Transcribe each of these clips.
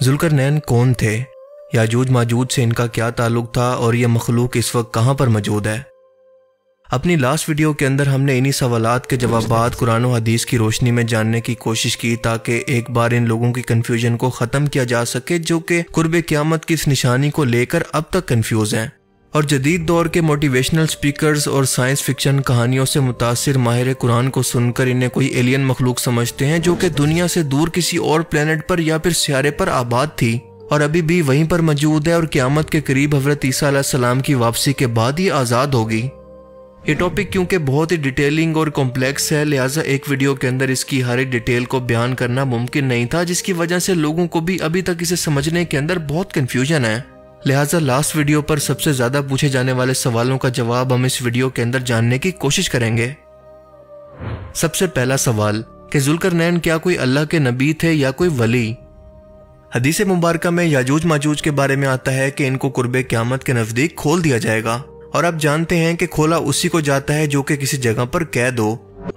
जुल्करनैन कौन थे? याजूज माजूज से इनका क्या ताल्लुक था और यह मखलूक इस वक्त कहाँ पर मौजूद है? अपनी लास्ट वीडियो के अंदर हमने इन्हीं सवालात के जवाबात कुरान और हदीस की रोशनी में जानने की कोशिश की ताकि एक बार इन लोगों की कन्फ्यूजन को ख़त्म किया जा सके जो कि कुर्ब क़यामत की इस निशानी को लेकर अब तक कन्फ्यूज़ हैं और जदीद दौर के मोटिवेशनल स्पीकर्स और साइंस फिक्शन कहानियों से मुतासिर माहिर कुरान को सुनकर इन्हें कोई एलियन मखलूक समझते हैं जो कि दुनिया से दूर किसी और प्लेनेट पर या फिर सियारे पर आबाद थी और अभी भी वहीं पर मौजूद है और क़यामत के करीब हज़रत ईसा अलैहिस्सलाम की वापसी के बाद ही आज़ाद होगी। ये टॉपिक क्योंकि बहुत ही डिटेलिंग और कॉम्प्लेक्स है, लिहाजा एक वीडियो के अंदर इसकी हर एक डिटेल को बयान करना मुमकिन नहीं था, जिसकी वजह से लोगों को भी अभी तक इसे समझने के अंदर बहुत कन्फ्यूजन है। लिहाजा लास्ट वीडियो पर सबसे ज़्यादा पूछे जाने वाले सवालों का जवाब हम इस वीडियो के अंदर जानने की कोशिश करेंगे। सबसे पहला सवाल कि जुल्करनैन क्या कोई अल्लाह के नबी थे या कोई वली? हदीस मुबारका में याजूज माजूज के बारे में आता है कि इनको कुर्बे क़यामत के नज़दीक खोल दिया जाएगा और आप जानते हैं कि खोला उसी को जाता है जो कि किसी जगह पर कैद हो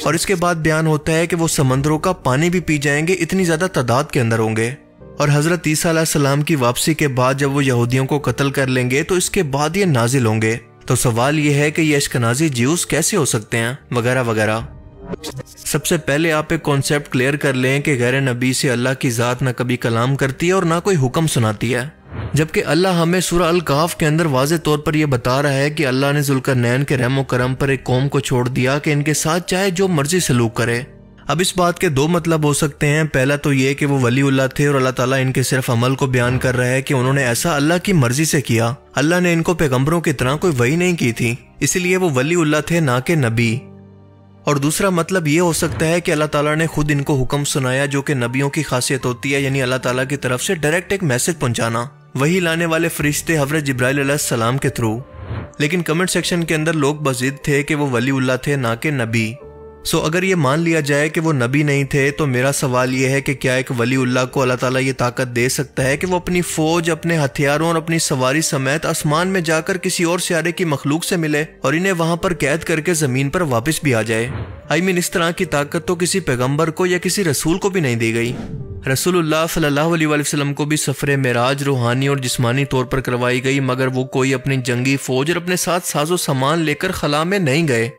और इसके बाद बयान होता है कि वो समंदरों का पानी भी पी जाएंगे, इतनी ज़्यादा तादाद के अंदर होंगे। और हज़रत ईसा अलैहिस्सलाम की वापसी के बाद जब वो यहूदियों को कत्ल कर लेंगे तो इसके बाद ये नाजिल होंगे। तो सवाल ये है कि ये अशकनाज़ी ज्यूस कैसे हो सकते हैं वगैरह वगैरह। सबसे पहले आप एक कॉन्सेप्ट क्लियर कर लें कि गैर नबी से अल्लाह की ज़ात ना कभी कलाम करती है और ना कोई हुक्म सुनाती है, जबकि अल्लाह हमें सूरह अल कहफ के अंदर वाज़े तौर पर यह बता रहा है कि अल्लाह ने जुल्करनैन के रहमो करम पर एक कौम को छोड़ दिया कि इनके साथ चाहे जो मर्जी सलूक करे। अब इस बात के दो मतलब हो सकते हैं। पहला तो ये कि वो वलीउल्लाह थे और अल्लाह ताला इनके सिर्फ अमल को बयान कर रहा है कि उन्होंने ऐसा अल्लाह की मर्जी से किया, अल्लाह ने इनको पैगंबरों की तरह कोई वही नहीं की थी, इसलिए वो वलीउल्लाह थे ना कि नबी। और दूसरा मतलब ये हो सकता है कि अल्लाह ताला ने खुद इनको हुक्म सुनाया जो कि नबियों की खासियत होती है, यानी अल्लाह ताला की तरफ से डायरेक्ट एक मैसेज पहुंचाना, वही लाने वाले फरिश्ते हज़रत जिब्राइल अलैहिस्सलाम के थ्रू। लेकिन कमेंट सेक्शन के अंदर लोग बज़िद थे कि वो वलीउल्लाह थे ना कि नबी। सो अगर ये मान लिया जाए कि वो नबी नहीं थे तो मेरा सवाल ये है कि क्या एक वलीउल्लाह को अल्लाह ताला ये ताकत दे सकता है कि वो अपनी फौज, अपने हथियारों और अपनी सवारी समेत आसमान में जाकर किसी और सियारे की मखलूक से मिले और इन्हें वहां पर कैद करके जमीन पर वापस भी आ जाए? आई मीन इस तरह की ताकत तो किसी पैगंबर को या किसी रसूल को भी नहीं दी गई। रसूलुल्लाह सल्लल्लाहु अलैहि वसल्लम को भी सफरे मेराज रूहानी और जिस्मानी तौर पर करवाई गई, मगर वो कोई अपनी जंगी फौज और अपने साथ साजो सामान लेकर खला में नहीं गए।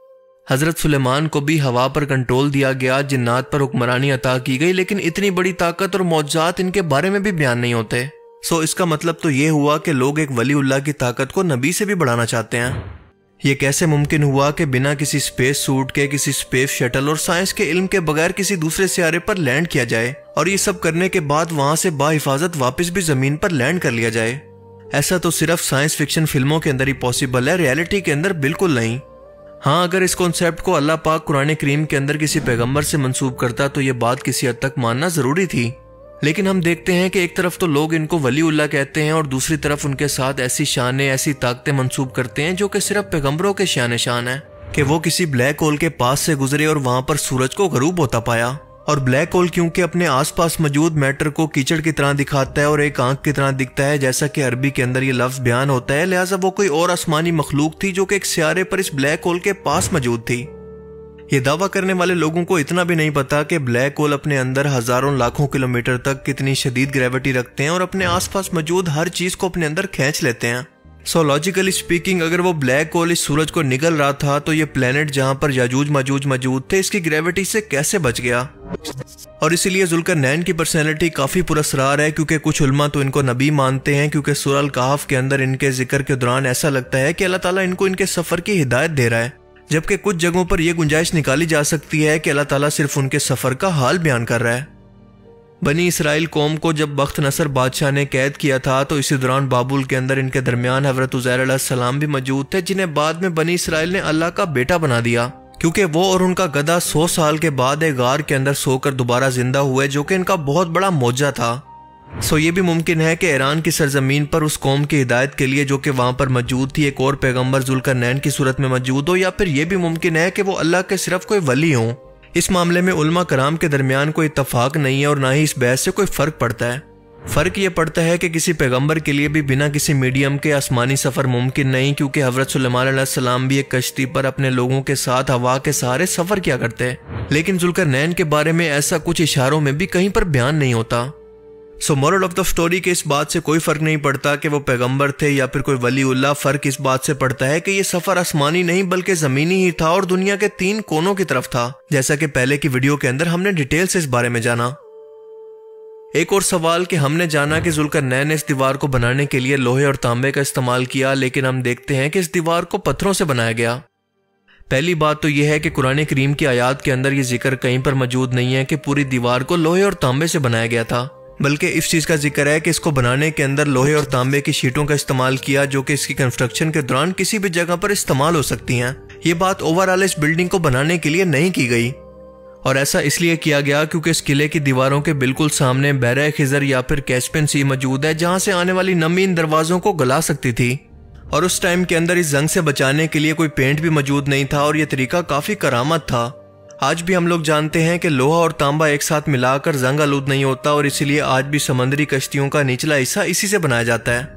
हजरत सुलेमान को भी हवा पर कंट्रोल दिया गया, जिन्नात पर हुक्मरानी अता की गई, लेकिन इतनी बड़ी ताकत और मौजज़ात इनके बारे में भी बयान नहीं होते। सो इसका मतलब तो ये हुआ कि लोग एक वलीउल्लाह की ताकत को नबी से भी बढ़ाना चाहते हैं। ये कैसे मुमकिन हुआ कि बिना किसी स्पेस सूट के, किसी स्पेस शटल और साइंस के इल्म के बगैर किसी दूसरे सियारे पर लैंड किया जाए और ये सब करने के बाद वहां से बाहिफाजत वापस भी जमीन पर लैंड कर लिया जाए? ऐसा तो सिर्फ साइंस फिक्शन फिल्मों के अंदर ही पॉसिबल है, रियलिटी के अंदर बिल्कुल नहीं। हाँ, अगर इस कॉन्सेप्ट को अल्लाह पाक कुरान करीम के अंदर किसी पैगंबर से मंसूब करता तो ये बात किसी हद तक मानना जरूरी थी, लेकिन हम देखते हैं कि एक तरफ तो लोग इनको वलीउल्लाह कहते हैं और दूसरी तरफ उनके साथ ऐसी शानें, ऐसी ताकतें मंसूब करते हैं जो कि सिर्फ पैगंबरों के शान शान है कि वो किसी ब्लैक होल के पास से गुजरे और वहां पर सूरज को गरूब होता पाया। और ब्लैक होल क्योंकि अपने आसपास मौजूद मैटर को कीचड़ की तरह दिखाता है और एक आंख की तरह दिखता है, जैसा कि अरबी के अंदर ये लफ्ज बयान होता है, लिहाजा वो कोई और आसमानी मखलूक थी जो कि एक सियारे पर इस ब्लैक होल के पास मौजूद थी। ये दावा करने वाले लोगों को इतना भी नहीं पता कि ब्लैक होल अपने अंदर हजारों लाखों किलोमीटर तक कितनी शदीद ग्रेविटी रखते हैं और अपने आसपास मौजूद हर चीज को अपने अंदर खींच लेते हैं। सो लॉजिकली स्पीकिंग, अगर वो ब्लैक होल इस सूरज को निगल रहा था तो ये प्लेनेट जहां पर याजूज माजूज मौजूद थे इसकी ग्रेविटी से कैसे बच गया? और इसीलिए जुल्करनैन की पर्सनैलिटी काफी पुरस्कार है, क्योंकि कुछ उलमा तो इनको नबी मानते हैं, क्योंकि सूरह अल कहफ के अंदर इनके जिक्र के दौरान ऐसा लगता है कि अल्लाह ताला इनको इनके सफर की हिदायत दे रहा है, जबकि कुछ जगहों पर यह गुंजाइश निकाली जा सकती है कि अल्लाह ताला सिर्फ उनके सफर का हाल बयान कर रहा है। बनी इसराइल कौम को जब बख्त नसर बादशाह ने कैद किया था तो इसी दौरान बाबुल के अंदर इनके दरमियान हज़रत उज़ैर अलैहिस्सलाम भी मौजूद थे, जिन्हें बाद में बनी इसराइल ने अल्लाह का बेटा बना दिया, क्योंकि वो और उनका गधा 100 साल के बाद एक गार के अंदर सोकर दोबारा जिंदा हुए, जो कि इनका बहुत बड़ा मौजज़ा था। सो ये भी मुमकिन है कि ईरान की सरजमीन पर उस कौम की हिदायत के लिए जो कि वहां पर मौजूद थी एक और पैगंबर जुल्करनैन की सूरत में मौजूद हो, या फिर यह भी मुमकिन है कि वो अल्लाह के सिर्फ कोई वली हों। इस मामले में उलमा कराम के दरमियान कोई इत्तफाक नहीं है और ना ही इस बहस से कोई फर्क पड़ता है। फर्क ये पड़ता है कि किसी पैगंबर के लिए भी बिना किसी मीडियम के आसमानी सफर मुमकिन नहीं, क्योंकि हज़रत सुलेमान अलैहिस्सलाम भी एक कश्ती पर अपने लोगों के साथ हवा के सहारे सफर किया करते हैं, लेकिन जुल्करनैन के बारे में ऐसा कुछ इशारों में भी कहीं पर बयान नहीं होता। सो मोरल ऑफ द स्टोरी के इस बात से कोई फर्क नहीं पड़ता कि वो पैगंबर थे या फिर कोई वलीउल्लाह। फर्क इस बात से पड़ता है कि ये सफर आसमानी नहीं बल्कि जमीनी ही था और दुनिया के 3 कोनों की तरफ था, जैसा कि पहले की वीडियो के अंदर हमने डिटेल से इस बारे में जाना। एक और सवाल कि हमने जाना कि जुल्करनैन ने इस दीवार को बनाने के लिए लोहे और तांबे का इस्तेमाल किया, लेकिन हम देखते हैं कि इस दीवार को पत्थरों से बनाया गया। पहली बात तो यह है कि कुरान करीम की आयत के अंदर ये जिक्र कहीं पर मौजूद नहीं है कि पूरी दीवार को लोहे और तांबे से बनाया गया था, बल्कि इस चीज का जिक्र है कि इसको बनाने के अंदर लोहे और तांबे की शीटों का इस्तेमाल किया, जो कि इसकी कंस्ट्रक्शन के दौरान किसी भी जगह पर इस्तेमाल हो सकती हैं। ये बात ओवरऑल इस बिल्डिंग को बनाने के लिए नहीं की गई, और ऐसा इसलिए किया गया क्योंकि इस किले की दीवारों के बिल्कुल सामने बहरा खिजर या फिर कैस्पियन सी मौजूद है, जहां से आने वाली नमी इन दरवाजों को गला सकती थी। और उस टाइम के अंदर इस जंग से बचाने के लिए कोई पेंट भी मौजूद नहीं था, और यह तरीका काफी करामत था। आज भी हम लोग जानते हैं कि लोहा और तांबा एक साथ मिलाकर जंग आलूद नहीं होता, और इसीलिए आज भी समंदरी कश्तियों का निचला हिस्सा इसी से बनाया जाता है।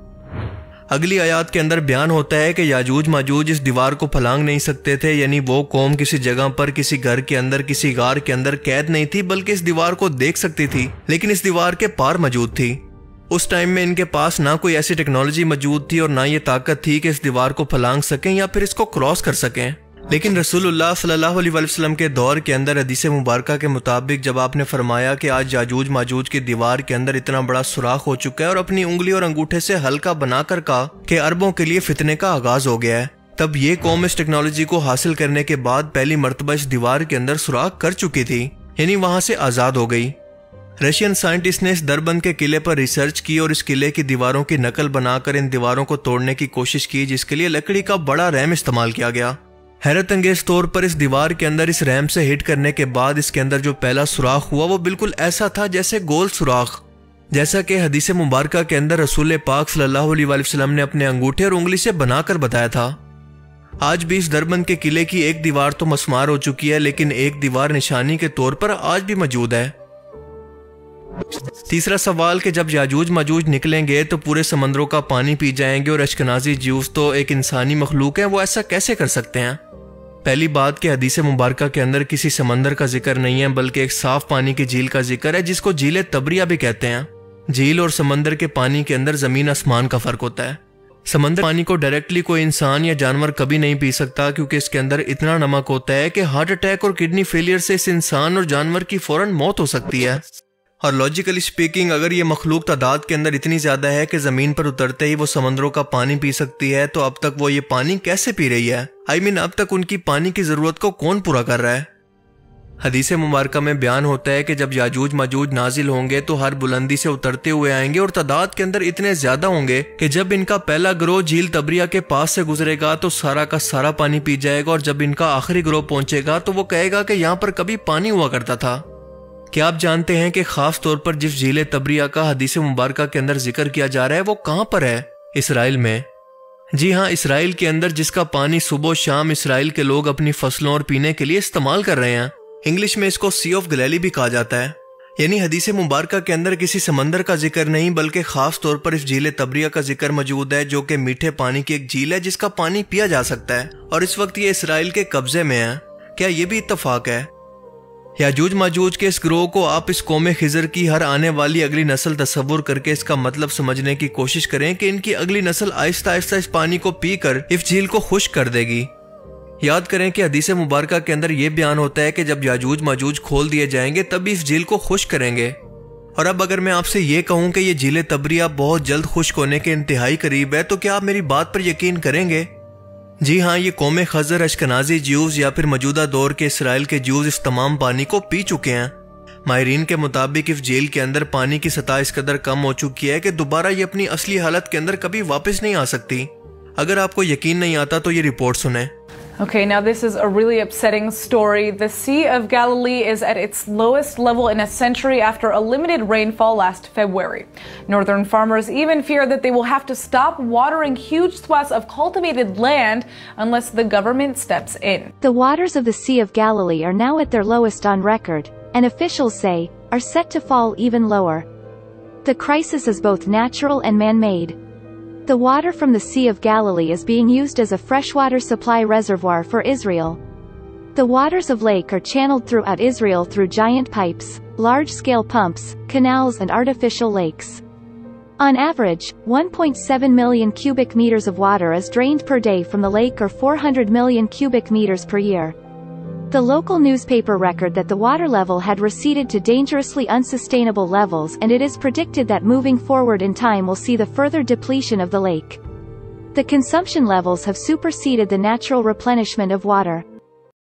अगली आयत के अंदर बयान होता है कि याजूज माजूज इस दीवार को फलांग नहीं सकते थे, यानी वो कौम किसी जगह पर, किसी घर के अंदर, किसी गार के अंदर कैद नहीं थी, बल्कि इस दीवार को देख सकती थी, लेकिन इस दीवार के पार मौजूद थी। उस टाइम में इनके पास ना कोई ऐसी टेक्नोलॉजी मौजूद थी और ना ये ताकत थी कि इस दीवार को फलांग सकें या फिर इसको क्रॉस कर सकें। लेकिन रसूलुल्लाह सल्लल्लाहु अलैहि वसल्लम के दौर के अंदर हदीस मुबारका के मुताबिक जब आपने फरमाया कि आज याजूज माजूज की दीवार के अंदर इतना बड़ा सुराख हो चुका है और अपनी उंगली और अंगूठे से हल्का बनाकर कहा कि अरबों के लिए फितने का आगाज हो गया है, तब ये कौम इस टेक्नोलॉजी को हासिल करने के बाद पहली मर्तबा इस दीवार के अंदर सुराख कर चुकी थी, यानी वहां से आजाद हो गई। रशियन साइंटिस्ट ने इस दरबंद के किले पर रिसर्च की और इस किले की दीवारों की नकल बनाकर इन दीवारों को तोड़ने की कोशिश की, जिसके लिए लकड़ी का बड़ा रैम इस्तेमाल किया गया। हैरत अंगेज तौर पर इस दीवार के अंदर इस रैम से हिट करने के बाद इसके अंदर जो पहला सुराख हुआ वो बिल्कुल ऐसा था जैसे गोल सुराख, जैसा कि हदीस मुबारका के अंदर रसूल पाक सल्लल्लाहु अलैहि वसल्लम ने अपने अंगूठे और उंगली से बनाकर बताया था। आज भी इस दरबंद के किले की एक दीवार तो मस्मार हो चुकी है, लेकिन एक दीवार निशानी के तौर पर आज भी मौजूद है। तीसरा सवाल कि जब याजूज माजूज निकलेंगे तो पूरे समंदरों का पानी पी जाएंगे और अशकनाजी ज्यूस तो एक इंसानी मखलूक है, वो ऐसा कैसे कर सकते हैं? पहली बात कि हदीस मुबारका के अंदर किसी समंदर का जिक्र नहीं है, बल्कि एक साफ पानी की झील का जिक्र है, जिसको झील तबरिया भी कहते हैं। झील और समंदर के पानी के अंदर जमीन आसमान का फर्क होता है। समंदर पानी को डायरेक्टली कोई इंसान या जानवर कभी नहीं पी सकता, क्योंकि इसके अंदर इतना नमक होता है कि हार्ट अटैक और किडनी फेलियर से इस इंसान और जानवर की फौरन मौत हो सकती है। और लॉजिकली स्पीकिंग अगर ये मखलूक तादाद के अंदर इतनी ज्यादा है कि जमीन पर उतरते ही वो समंदरों का पानी पी सकती है, तो अब तक वो ये पानी कैसे पी रही है? अब तक उनकी पानी की जरूरत को कौन पूरा कर रहा है? हदीस मुबारका में बयान होता है कि जब याजूज माजूज नाजिल होंगे तो हर बुलंदी से उतरते हुए आएंगे और तादाद के अंदर इतने ज्यादा होंगे कि जब इनका पहला ग्रोह झील तबरिया के पास से गुजरेगा तो सारा का सारा पानी पी जाएगा, और जब इनका आखिरी ग्रोह पहुंचेगा तो वो कहेगा कि यहाँ पर कभी पानी हुआ करता था। क्या आप जानते हैं कि खास तौर पर जिस झील तबरिया का हदीस मुबारका के अंदर जिक्र किया जा रहा है वो कहां पर है? इसराइल में। जी हाँ, इसराइल के अंदर, जिसका पानी सुबह शाम इसराइल के लोग अपनी फसलों और पीने के लिए इस्तेमाल कर रहे हैं। इंग्लिश में इसको सी ऑफ गलीली भी कहा जाता है। यानी हदीस मुबारका के अंदर किसी समंदर का जिक्र नहीं, बल्कि खास तौर पर इस झील तबरिया का जिक्र मौजूद है, जो कि मीठे पानी की एक झील है जिसका पानी पिया जा सकता है, और इस वक्त ये इसराइल के कब्जे में है। क्या ये भी इत्तफाक है? याजूज माजूज के इस ग्रोह को आप इस कौमे खिजर की हर आने वाली अगली नस्ल तस्वुर करके इसका मतलब समझने की कोशिश करें कि इनकी अगली नस्ल आहिस्ता आहिस्ता इस पानी को पीकर इस झील को खुश्क कर देगी। याद करें कि हदीस मुबारका के अंदर यह बयान होता है कि जब याजूज माजूज खोल दिए जाएंगे तब इस झील को खुश्क करेंगे। और अब अगर मैं आपसे ये कहूं कि ये झील तबरिया बहुत जल्द खुश्क होने के इंतहाई करीब है, तो क्या आप मेरी बात पर यकीन करेंगे? जी हाँ, ये कौमे खजर, अशकनाजी ज्यूज या फिर मौजूदा दौर के इसराइल के ज्यूज इस तमाम पानी को पी चुके हैं। माहिरीन के मुताबिक इस झील के अंदर पानी की सतह इस कदर कम हो चुकी है कि दोबारा ये अपनी असली हालत के अंदर कभी वापस नहीं आ सकती। अगर आपको यकीन नहीं आता तो ये रिपोर्ट सुने। Okay, now this is a really upsetting story. The Sea of Galilee is at its lowest level in a century after a limited rainfall last February. Northern farmers even fear that they will have to stop watering huge swaths of cultivated land unless the government steps in. The waters of the Sea of Galilee are now at their lowest on record, and officials say, are set to fall even lower. The crisis is both natural and man-made. The water from the Sea of Galilee is being used as a freshwater supply reservoir for Israel. The waters of lake are channeled throughout Israel through giant pipes. large-scale pumps, canals and artificial lakes. On average, 1.7 million cubic meters of water is drained per day from the lake, or 400 million cubic meters per year. The local newspaper record that the water level had receded to dangerously unsustainable levels, and it is predicted that moving forward in time will see the further depletion of the lake. The consumption levels have superseded the natural replenishment of water.